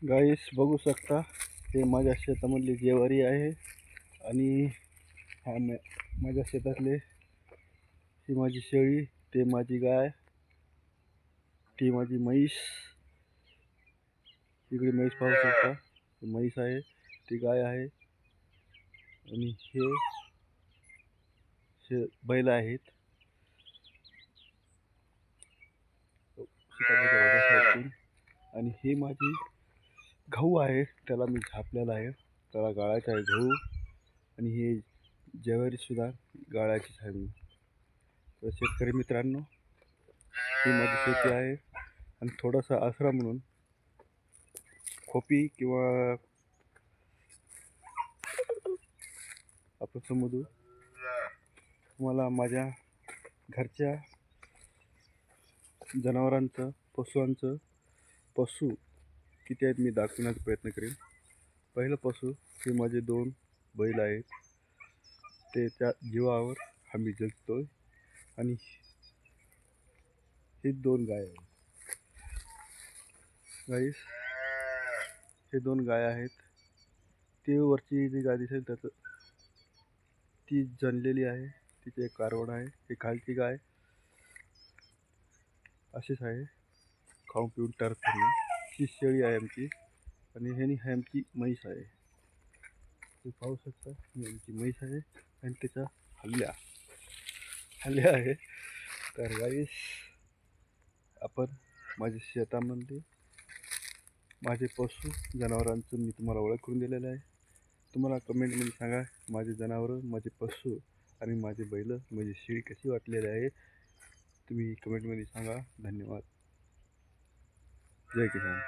गाईस बघू शकता, हे माझ्या शेतामधली ज्वारी आहे आणि हा माझ्या शेतातले ही माझी शेळी, ते माझी गाय, ती माझी म्हैस. इकडे म्हैस पाहू शकता, म्हैस आहे, ती गाय आहे आणि हे बैल आहेत. आणि ही माझी गहू आहे, त्याला मी झापलेला आहे, त्याला गाळायचा आहे गहू. आणि हे ज्वारी सुद्धा गाळायचीच आहे मी. तर शेतकरी मित्रांनो, ही माझी शेती आहे आणि थोडासा आसरा म्हणून खोपी किंवा आपण समजू, तुम्हाला माझ्या घरच्या जनावरांचं पशु किती आहेत मी दाखवण्याचा प्रयत्न करेन. पहिलं पशु हे माझे 2 बैल आहेत, ते त्या जीवावर आम्ही जगतोय. आणि हे 2 गाय आहेत. गाईस, हे 2 गाय आहेत. ती वरची जी गाय दिसेल त्याचं ती जनलेली आहे, तिचे एक कारवड आहे. ही खालची गाय अशीच आहे, खाऊन पिऊन टरफली. ही शेळी आहे आमची आणि ह्यानी आहे आमची म्हैस आहे. तुम्ही पाहू शकता, ही आमची म्हैस आहे आणि त्याच्या हल्ल्या आहे. तर गाईस, आपण माझ्या शेतामध्ये माझे पशु जनावरांचं मी तुम्हाला ओळख करून दिलेलं आहे. तुम्हाला कमेंटमध्ये सांगा माझे जनावरं, माझे पशु आणि माझे बैल, माझी शेळी कशी वाटलेली आहे. तुम्ही कमेंटमध्ये सांगा. धन्यवाद. जय किसान.